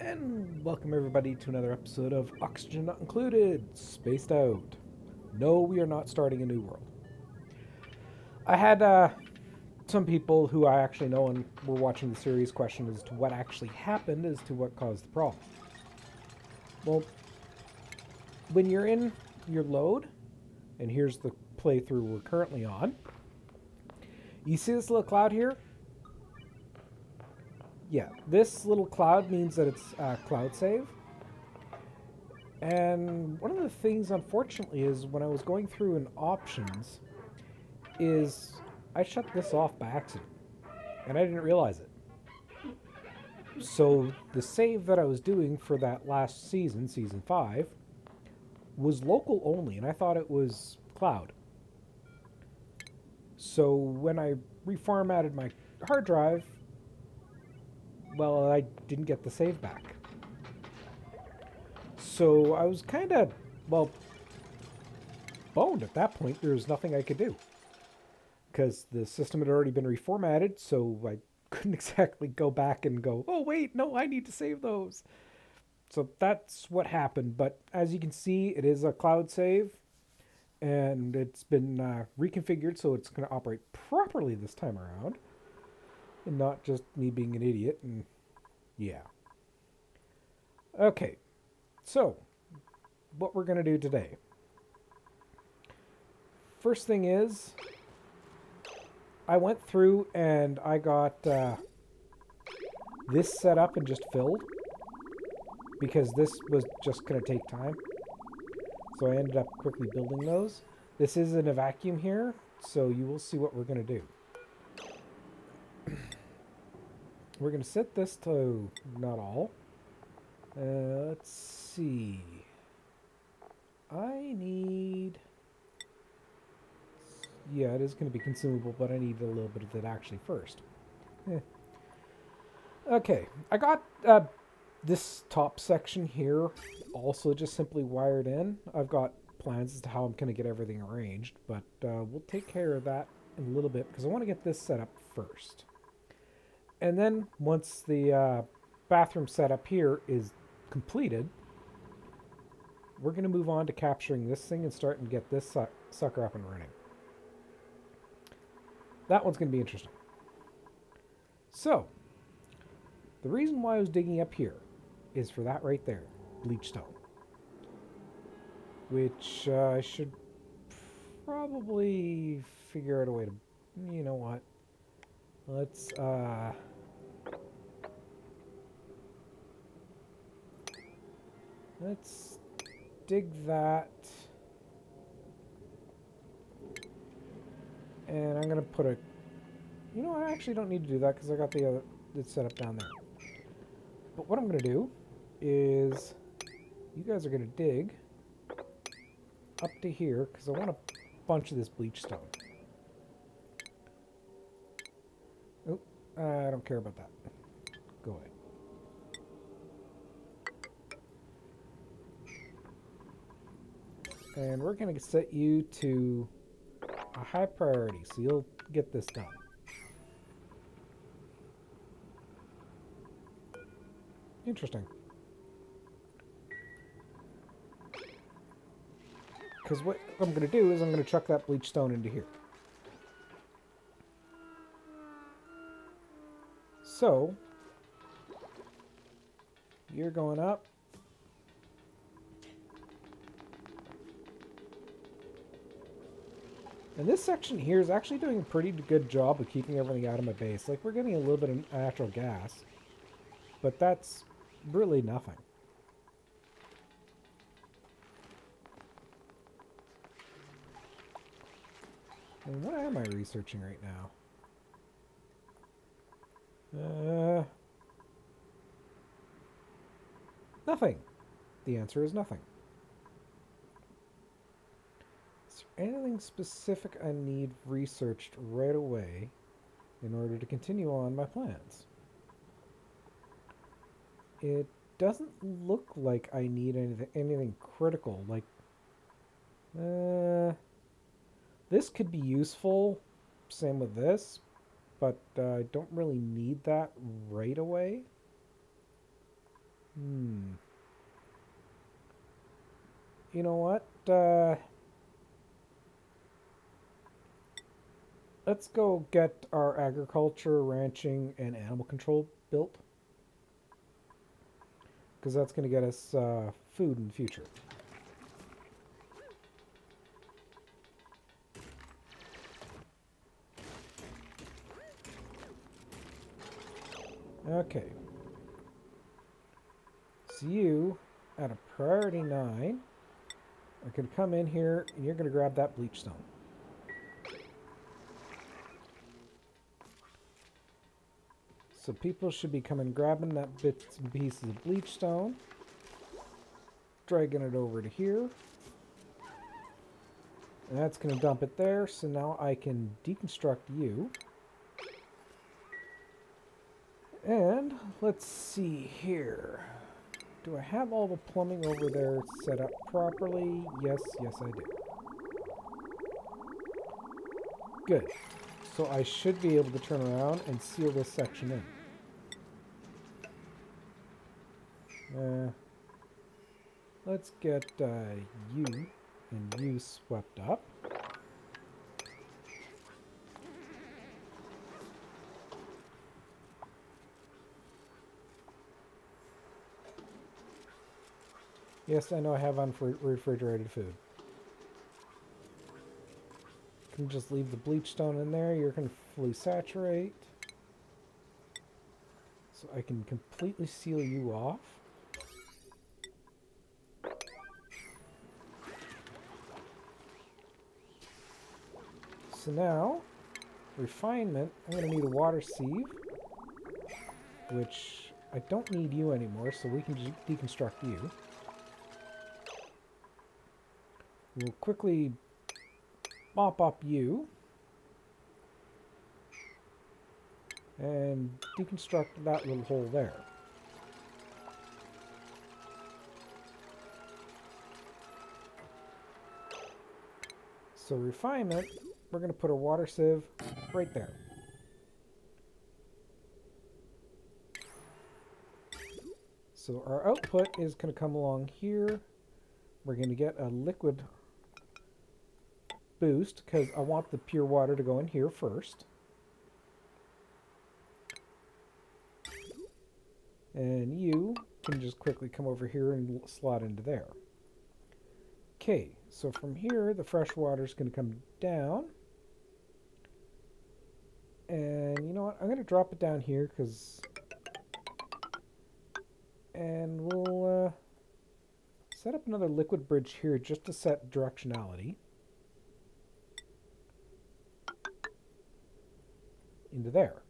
And welcome everybody to another episode of Oxygen Not Included, Spaced Out. No, we are not starting a new world. I had some people who I actually know and were watching the series question as to what actually happened as to what caused the problem. Well, when you're in your load, and here's the playthrough we're currently on, you see this little cloud here? Yeah, this little cloud means that it's cloud save. And one of the things, unfortunately, is when I was going through in options, is I shut this off by accident, and I didn't realize it. So the save that I was doing for that last season, season 5, was local only, and I thought it was cloud. So when I reformatted my hard drive, well, I didn't get the save back. So I was kind of, well, boned at that point. There was nothing I could do because the system had already been reformatted, so I couldn't exactly go back and go, oh, wait, no, I need to save those. So that's what happened. But as you can see, it is a cloud save, and it's been reconfigured so it's going to operate properly this time around, and not just me being an idiot. And yeah. Okay, so what we're going to do today. First thing is, I went through and I got this set up and just filled because this was just going to take time. So I ended up quickly building those. This is in a vacuum here, so you will see what we're going to do. We're going to set this to not all. Let's see. I need... Yeah, it is going to be consumable, but I need a little bit of it actually first. Okay, I got this top section here also just simply wired in. I've got plans as to how I'm going to get everything arranged, but we'll take care of that in a little bit because I want to get this set up first. And then once the bathroom setup here is completed, we're going to move on to capturing this thing and starting to get this sucker up and running. That one's going to be interesting. So, the reason why I was digging up here is for that right there, bleach stone. Which I should probably figure out a way to... You know what? Let's dig that. And I'm going to put a... You know what? I actually don't need to do that because I got the other... It's set up down there. But what I'm going to do is... You guys are going to dig up to here because I want a bunch of this bleach stone. Oh, I don't care about that. Go ahead. And we're going to set you to a high priority, so you'll get this done. Interesting. Because what I'm going to do is I'm going to chuck that bleach stone into here. So, you're going up. And this section here is actually doing a pretty good job of keeping everything out of my base. Like, we're getting a little bit of natural gas, but that's really nothing. And what am I researching right now? Nothing. The answer is nothing. Is there anything specific I need researched right away in order to continue on my plans? It doesn't look like I need anything critical. Like, this could be useful. Same with this, but I don't really need that right away. Hmm. You know what? Let's go get our agriculture, ranching, and animal control built. Because that's going to get us food in the future. Okay. So you, at a priority 9, are going to come in here and you're going to grab that bleach stone. So people should be coming grabbing that bits and pieces of bleach stone, dragging it over to here. And that's going to dump it there, so now I can deconstruct you. And let's see here. Do I have all the plumbing over there set up properly? Yes, yes I do. Good. So I should be able to turn around and seal this section in. Let's get you and you swept up. Yes, I know I have unrefrigerated food. Can just leave the bleach stone in there. You're going to fully saturate. So I can completely seal you off. So now, refinement, I'm going to need a water sieve, which I don't need you anymore, so we can deconstruct you. We'll quickly mop up you and deconstruct that little hole there. So refinement, we're going to put a water sieve right there. So our output is going to come along here. We're going to get a liquid boost because I want the pure water to go in here first. And you can just quickly come over here and slot into there. Okay, so from here, the fresh water is going to come down. And you know what? I'm going to drop it down here because... And we'll set up another liquid bridge here just to set directionality into there.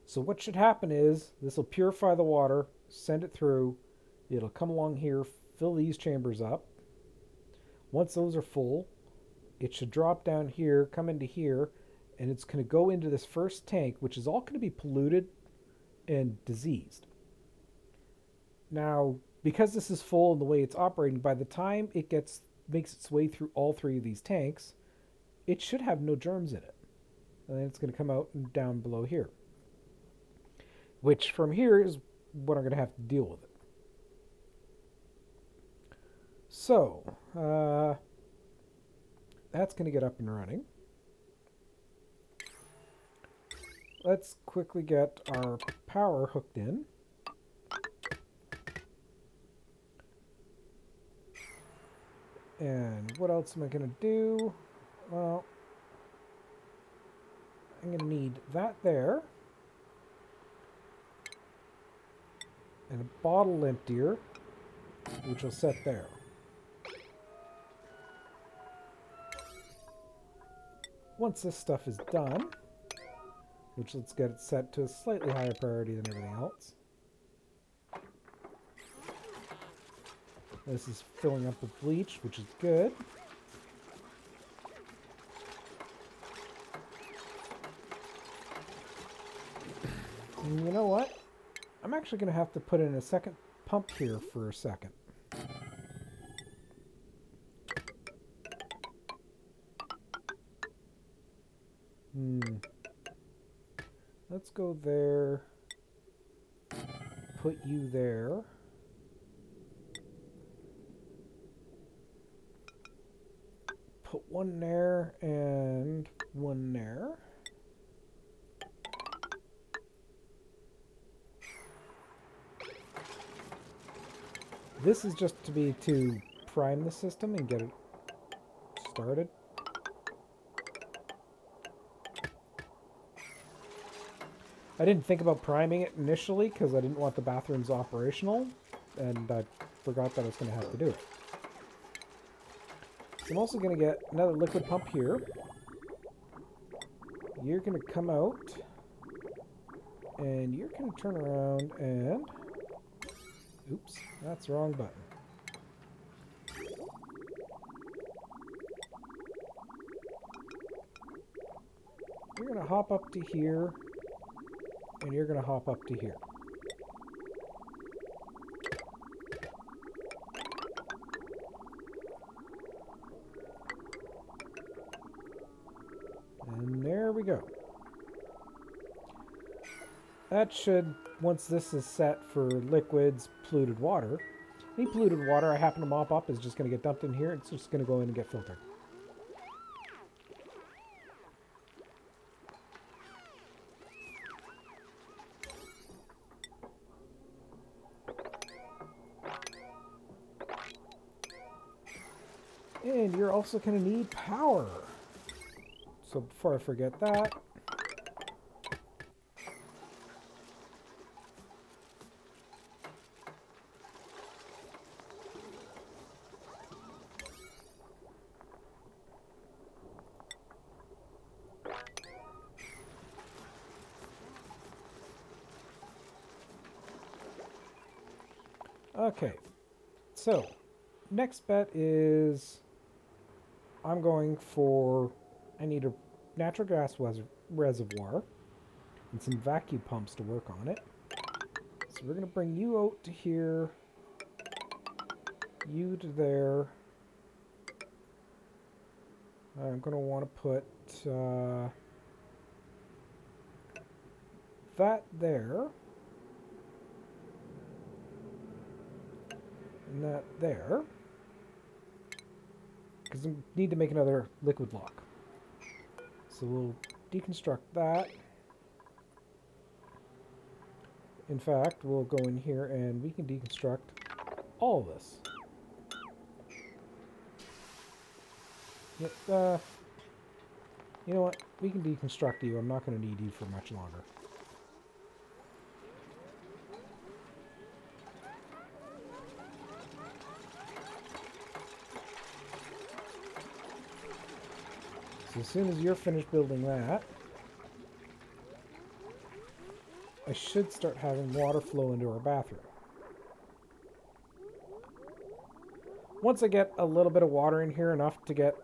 So what should happen is this will purify the water, send it through. It'll come along here, fill these chambers up. Once those are full, it should drop down here, come into here, and it's going to go into this first tank, which is all going to be polluted and diseased. Now, because this is full and the way it's operating, by the time it makes its way through all 3 of these tanks, it should have no germs in it. And then it's going to come out and down below here. Which from here is what I'm going to have to deal with it. So, that's going to get up and running. Let's quickly get our power hooked in. And what else am I going to do? Well, I'm going to need that there. And a bottle emptier, which will set there. Once this stuff is done, which let's get it set to a slightly higher priority than everything else. This is filling up with bleach, which is good. And you know what? I'm actually going to have to put in a second pump here for a second. Let's go there. put you there. Put one there and one there. This is just to prime the system and get it started. I didn't think about priming it initially because I didn't want the bathrooms operational, and I forgot that I was going to have to do it. So I'm also going to get another liquid pump here. You're going to come out, and you're going to turn around and... Oops, that's the wrong button. You're going to hop up to here, and you're going to hop up to here. And there we go. That should, once this is set for liquids, polluted water, any polluted water I happen to mop up is just going to get dumped in here. It's just going to go in and get filtered. And you're also going to need power. So before I forget that, okay, so next bet is I'm going for, I need a natural gas reservoir and some vacuum pumps to work on it. So we're going to bring you out to here, you to there. I'm going to want to put that there. And that there. Because I need to make another liquid lock. So we'll deconstruct that. In fact, we'll go in here and we can deconstruct all of this. Yep, you know what? We can deconstruct you. I'm not going to need you for much longer. So as soon as you're finished building that, I should start having water flow into our bathroom. Once I get a little bit of water in here, enough to get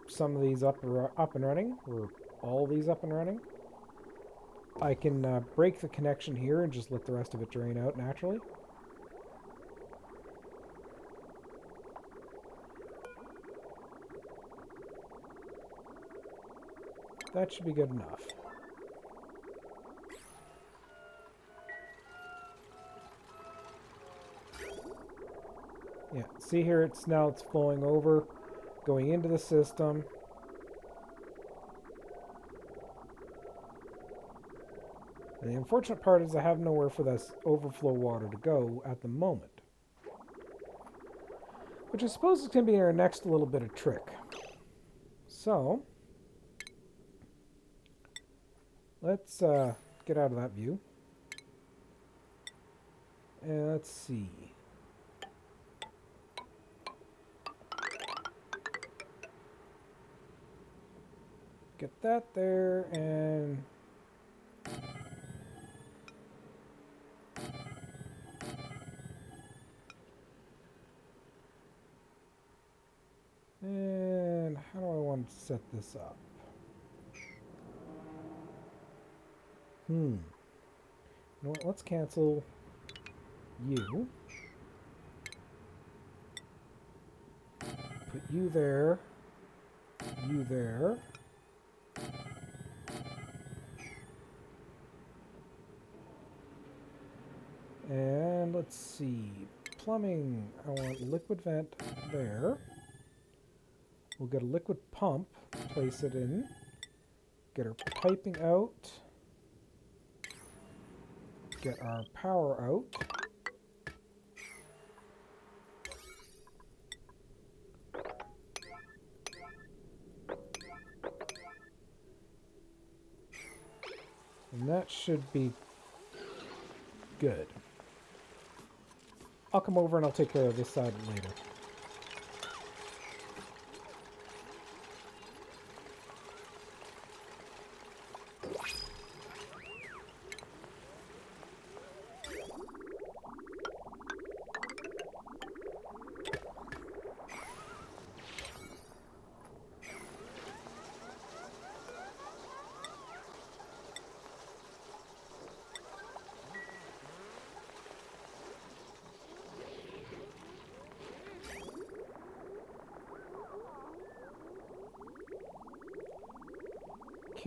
some of these up and running, or all these up and running, I can break the connection here and just let the rest of it drain out naturally. That should be good enough. Yeah, see here, it's flowing over, going into the system. And the unfortunate part is I have nowhere for this overflow water to go at the moment. Which I suppose is going to be our next little bit of trick. So, let's get out of that view. And let's see. Get that there, and how do I want to set this up? You know what, let's cancel you. Put you there. You there. And And let's see. Plumbing. I want liquid vent there. We'll get a liquid pump. Place it in. Get our piping out. Get our power out. And that should be good. I'll come over and I'll take care of this side later.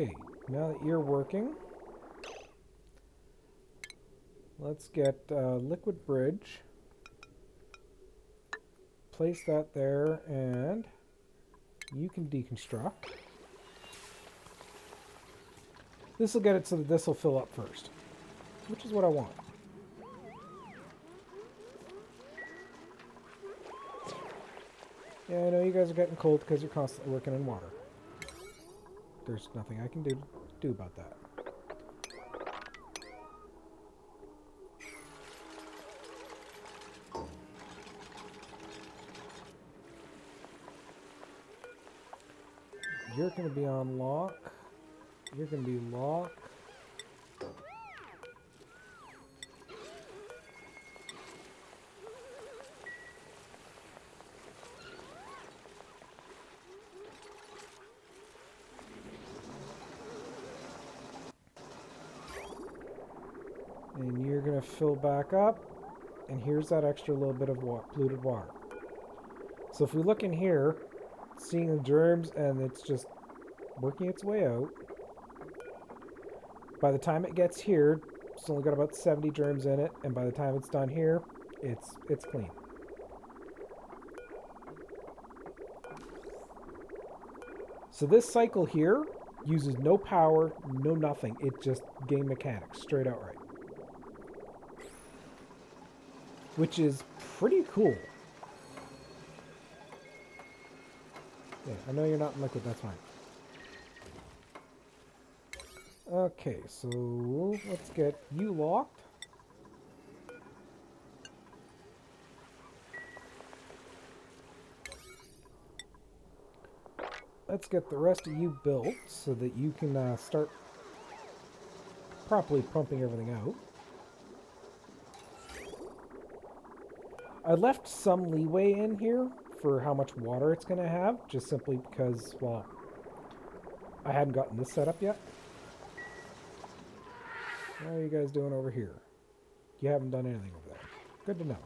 Okay, now that you're working, let's get liquid bridge. Place that there, and you can deconstruct. This will get it so that this will fill up first, which is what I want. Yeah, I know you guys are getting cold because you're constantly working in water. There's nothing I can do about that. You're going to be on lock. You're going to be lock. And you're going to fill back up. And here's that extra little bit of polluted water. So if we look in here, seeing the germs, and it's just working its way out. By the time it gets here, it's only got about 70 germs in it, and by the time it's done here, it's clean. So this cycle here uses no power, no nothing. It just game mechanics, straight outright. Which is pretty cool. Yeah, I know you're not in liquid, that's fine. Okay, so let's get you locked. Let's get the rest of you built so that you can start properly pumping everything out. I left some leeway in here for how much water it's going to have, just simply because, well, I hadn't gotten this set up yet. How are you guys doing over here? You haven't done anything over there. Good to know.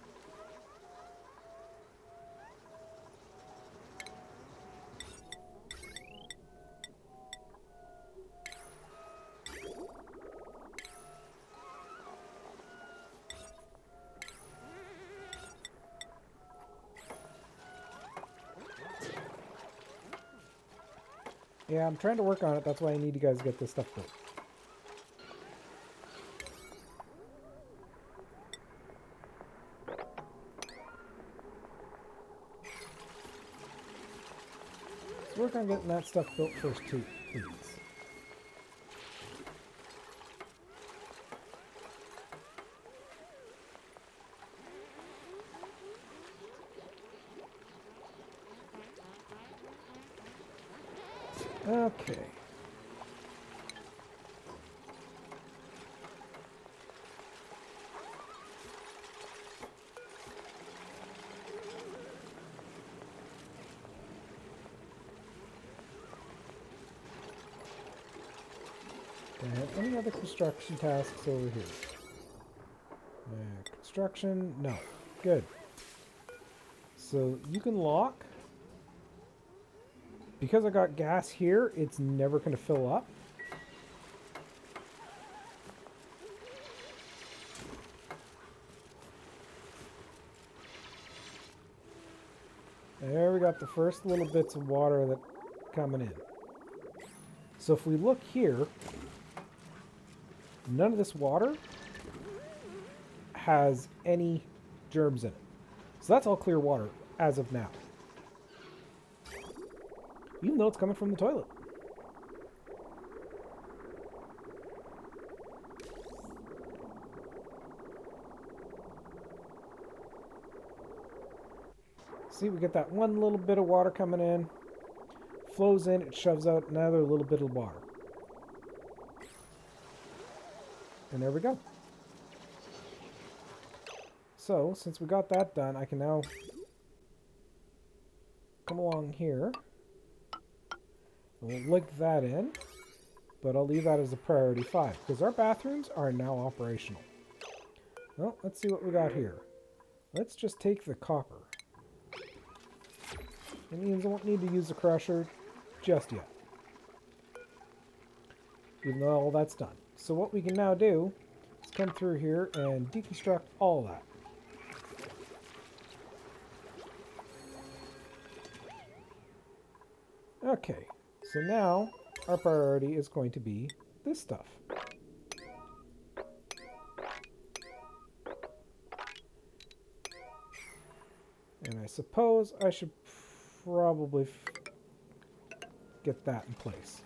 Yeah, I'm trying to work on it. That's why I need you guys to get this stuff built. Let's work on getting that stuff built first too, please. Okay. And any other construction tasks over here? Construction? No. Good. So you can lock. Because I got gas here, it's never going to fill up. There we got the first little bits of water that coming in. So if we look here, none of this water has any germs in it. So that's all clear water as of now. Even though it's coming from the toilet. See, we get that one little bit of water coming in, flows in, it shoves out another little bit of water. And there we go. So, since we got that done, I can now come along here. We'll link that in, but I'll leave that as a priority 5, because our bathrooms are now operational. Well, let's see what we got here. Let's just take the copper. It means I won't need to use the crusher just yet. Even though all that's done. So what we can now do is come through here and deconstruct all that. Okay, so now our priority is going to be this stuff. And I suppose I should probably get that in place.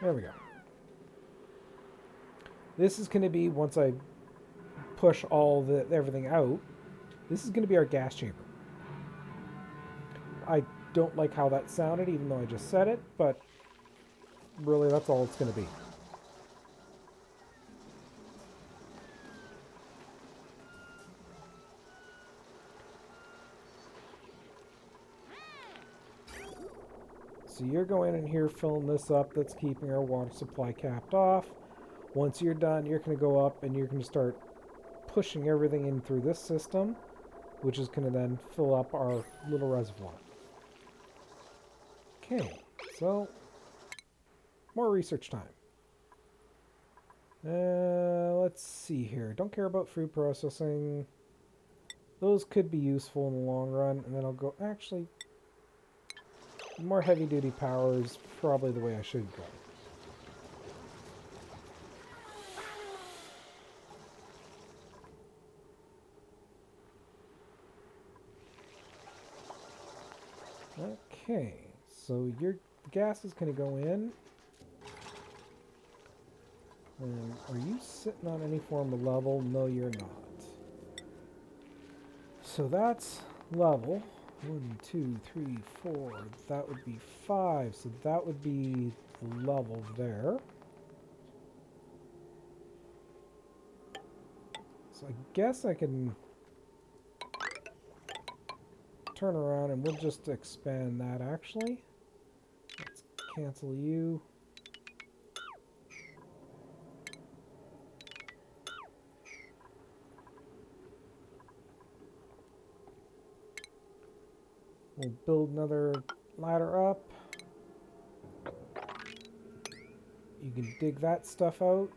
There we go. This is going to be, once I push everything out, this is going to be our gas chamber. I don't like how that sounded, even though I just said it, but really that's all it's going to be. So you're going in here, filling this up. That's keeping our water supply capped off. Once you're done, you're going to go up and you're going to start pushing everything in through this system, which is going to then fill up our little reservoir. Okay, so more research time. Let's see here. Don't care about food processing. Those could be useful in the long run. And then I'll go, actually, more heavy-duty power is probably the way I should go. Okay, so the gas is going to go in. And are you sitting on any form of level? No, you're not. So that's level. 1, 2, 3, 4. That would be 5. So that would be the level there. So I guess I can turn around and we'll just expand that actually. Let's cancel you. We'll build another ladder up. You can dig that stuff out.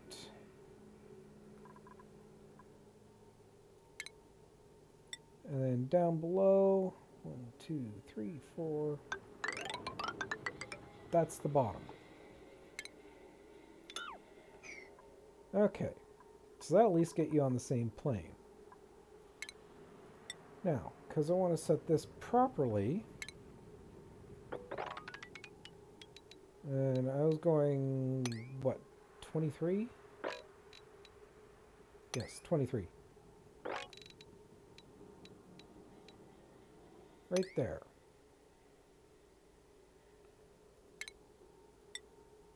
And then down below, 1, 2, 3, 4. That's the bottom. Okay, so that'll at least get you on the same plane. Now, because I want to set this properly, and I was going, what, 23? Yes, 23. Right there.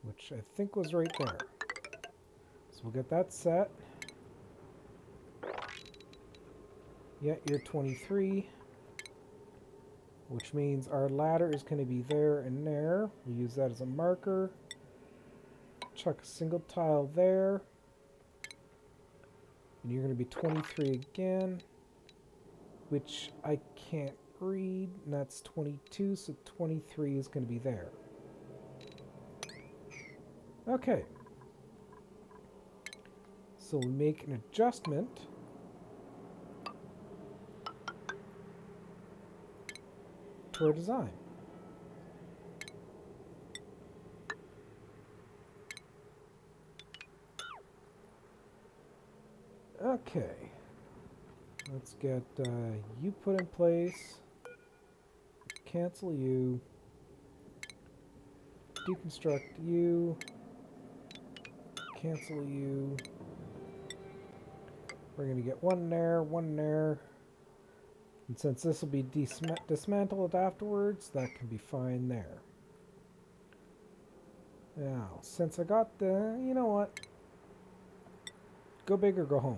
Which I think was right there. So we'll get that set. Yeah, you're 23. Which means our ladder is going to be there and there. We'll use that as a marker. Chuck a single tile there. And you're going to be 23 again. Which I can't read. And that's 22, so 23 is going to be there. Okay. So we make an adjustment. To our design. Okay. Let's get you put in place. Cancel you. Deconstruct you. Cancel you. We're going to get one there, one there. And since this will be dismantled afterwards, that can be fine there. Now, since I got the... You know what? Go big or go home.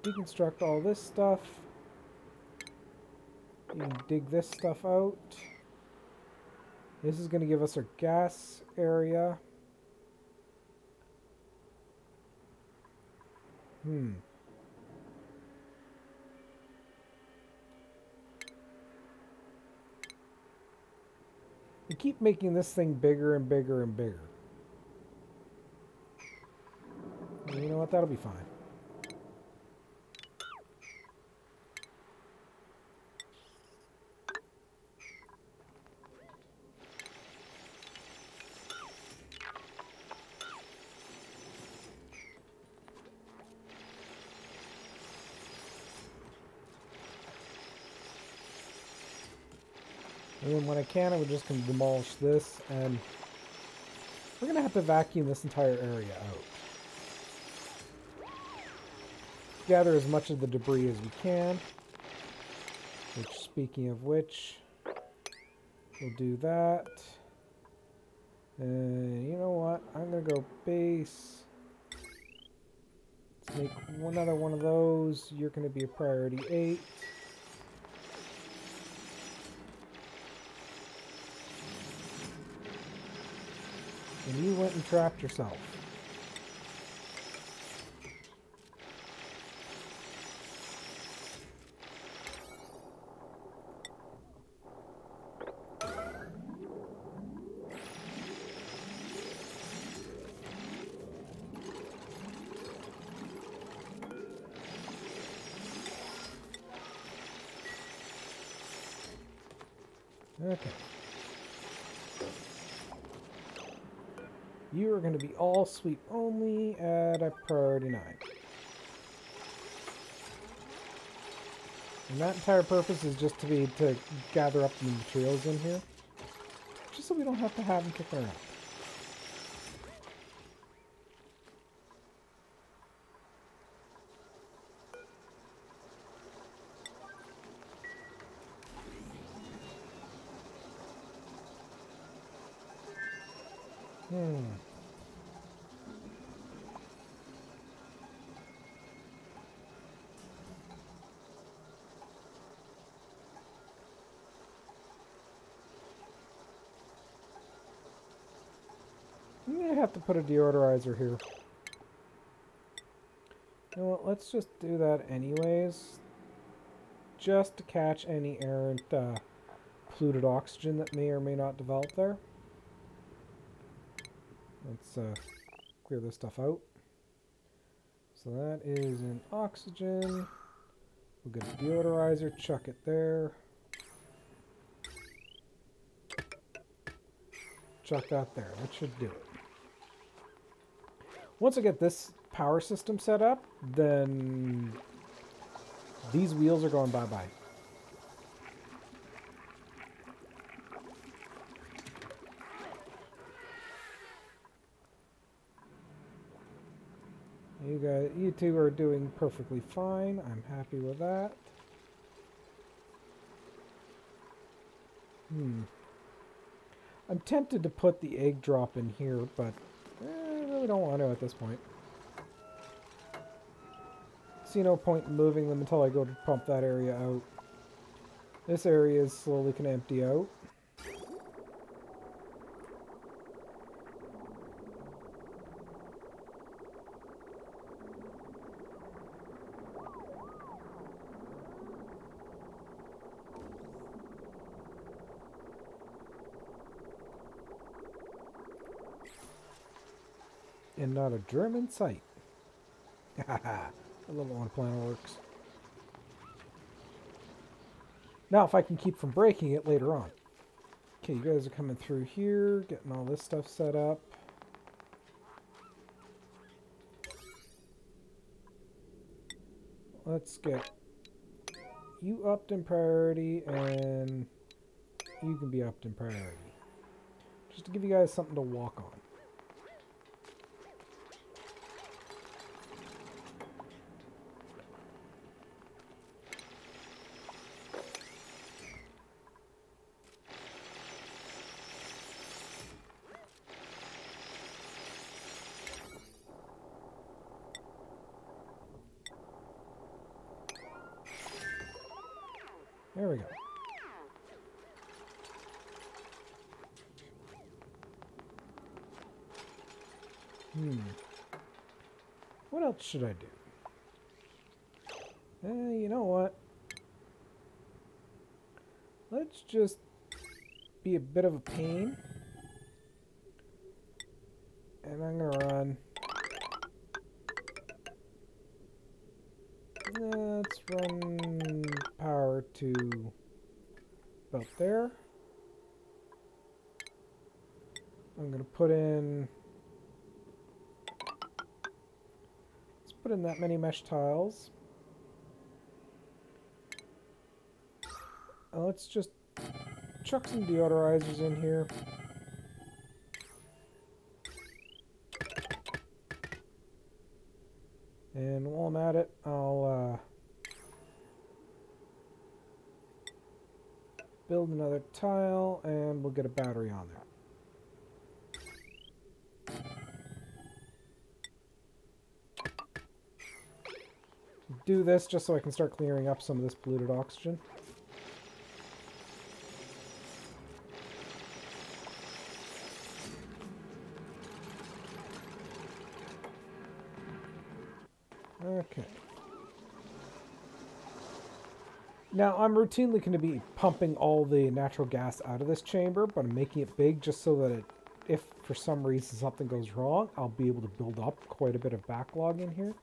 Deconstruct all this stuff. You can dig this stuff out. This is going to give us our gas area. We keep making this thing bigger and bigger and bigger. And you know what? That'll be fine. And then when I can, I'm just going to demolish this, and we're going to have to vacuum this entire area out. Gather as much of the debris as we can. Which, speaking of which, we'll do that. And you know what? I'm going to go base. Let's make another one of those. You're going to be a priority 8. And you went and trapped yourself. Okay. You are going to be all sweep only at a priority 9. And that entire purpose is just to gather up the materials in here. Just so we don't have to have them kicking around. I'm going to have to put a deodorizer here. You know what, let's just do that anyways. Just to catch any errant polluted oxygen that may or may not develop there. Let's clear this stuff out. So that is an oxygen. We'll get a deodorizer, chuck it there. Chuck that there. That should do it. Once I get this power system set up, then these wheels are going bye-bye. You two are doing perfectly fine. I'm happy with that. I'm tempted to put the egg drop in here, but I really don't want to at this point. See no point in moving them until I go to pump that area out. This area is slowly going to empty out. And not a germ in sight. I love it when a plan works. Now if I can keep from breaking it later on. Okay, you guys are coming through here, getting all this stuff set up. Let's get you upped in priority, and you can be upped in priority. Just to give you guys something to walk on. There we go. What else should I do? You know what? Let's just be a bit of a pain. And I'm going to run. Let's run power to about there. I'm going to put in... Let's put in that many mesh tiles. Let's just chuck some deodorizers in here. And while I'm at it, I'll build another tile, and we'll get a battery on there. Do this just so I can start clearing up some of this polluted oxygen. Okay. Now, I'm routinely going to be pumping all the natural gas out of this chamber, but I'm making it big just so that if for some reason something goes wrong, I'll be able to build up quite a bit of backlog in here.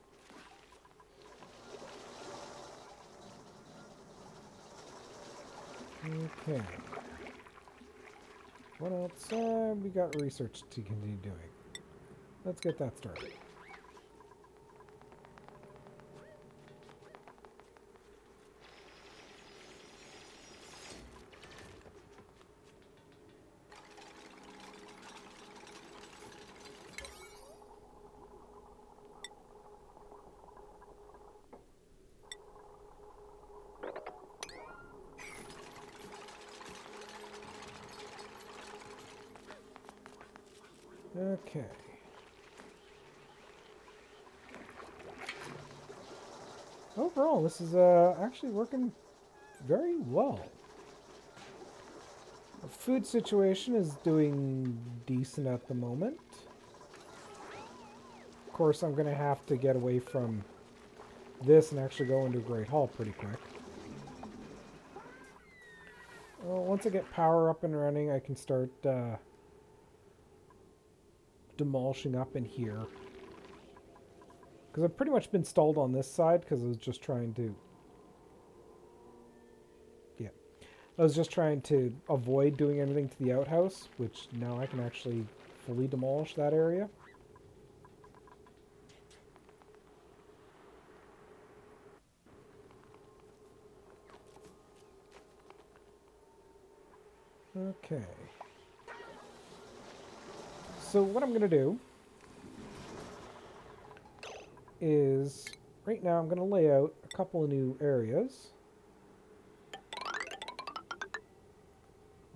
Okay. What else? We got research to continue doing. Let's get that started. Okay. Overall, this is actually working very well. The food situation is doing decent at the moment. Of course, I'm going to have to get away from this and actually go into Great Hall pretty quick. Well, once I get power up and running, I can start demolishing up in here. Because I've pretty much been stalled on this side because I was just trying to... Yeah. I was just trying to avoid doing anything to the outhouse, which now I can actually fully demolish that area. Okay. So what I'm going to do is, right now I'm going to lay out a couple of new areas.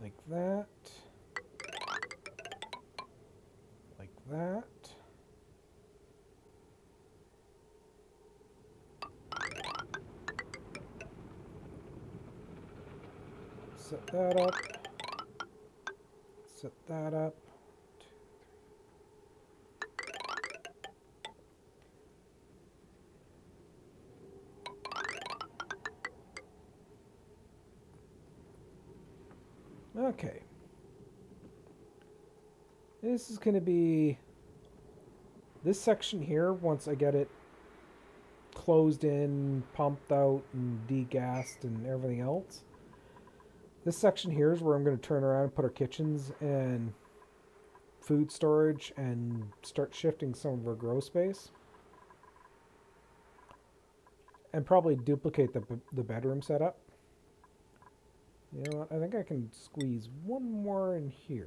Like that. Like that. Set that up. Set that up. Okay. This is going to be This section here, once I get it closed in, pumped out, and degassed and everything else, this section here is where I'm going to turn around and put our kitchens and food storage and start shifting some of our grow space. And probably duplicate the bedroom setup. You know what? I think I can squeeze one more in here.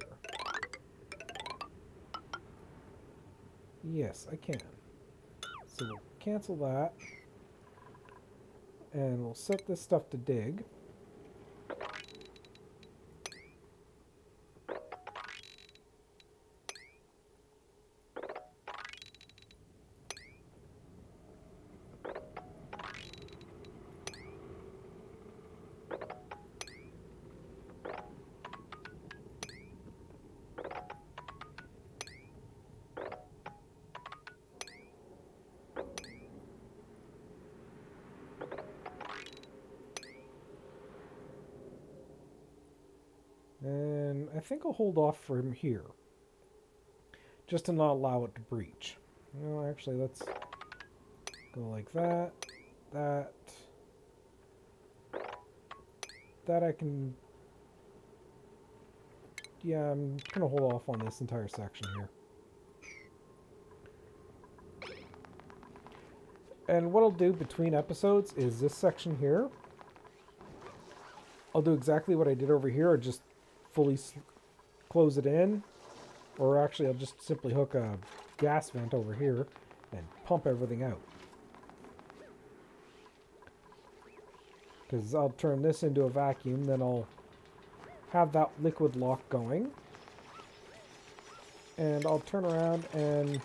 Yes, I can. So we'll cancel that. And we'll set this stuff to dig. And I think I'll hold off from here, just to not allow it to breach. No, actually, let's go like that, that, that I can, yeah, I'm gonna hold off on this entire section here. And what I'll do between episodes is this section here, I'll do exactly what I did over here, or just fully close it in, or actually I'll just simply hook a gas vent over here and pump everything out. Because I'll turn this into a vacuum, then I'll have that liquid lock going, and I'll turn around and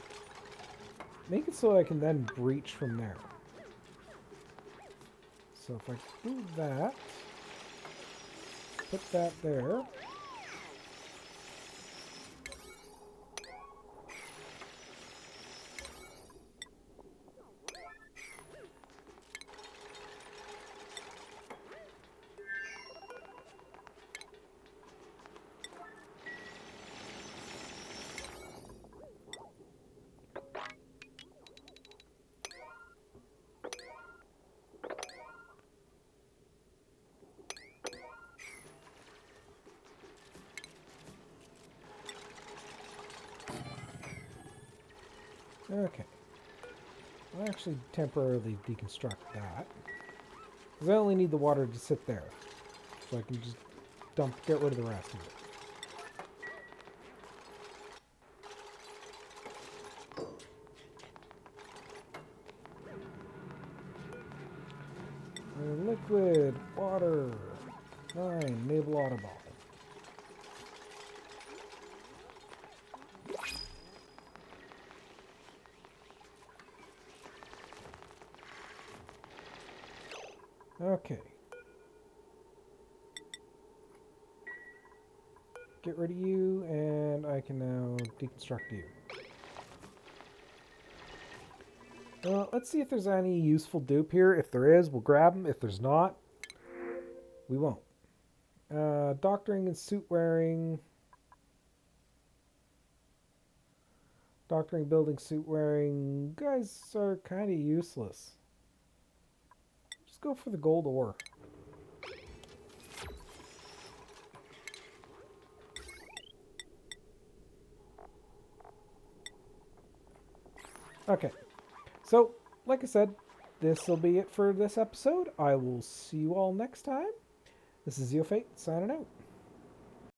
make it so I can then breach from there. So if I do that, put that there. Okay. I'll actually temporarily deconstruct that. Because I only need the water to sit there. So I can just get rid of the rest of it. Liquid, water, 9, naval autobot. Okay. Get rid of you, and I can now deconstruct you. Let's see if there's any useful dupe here. If there is, we'll grab them. If there's not, we won't. Doctoring and suit wearing. Doctoring, building, suit wearing. Guys are kind of useless. Just go for the gold ore. Okay. So, like I said, this will be it for this episode. I will see you all next time. This is ZeoFate, signing out.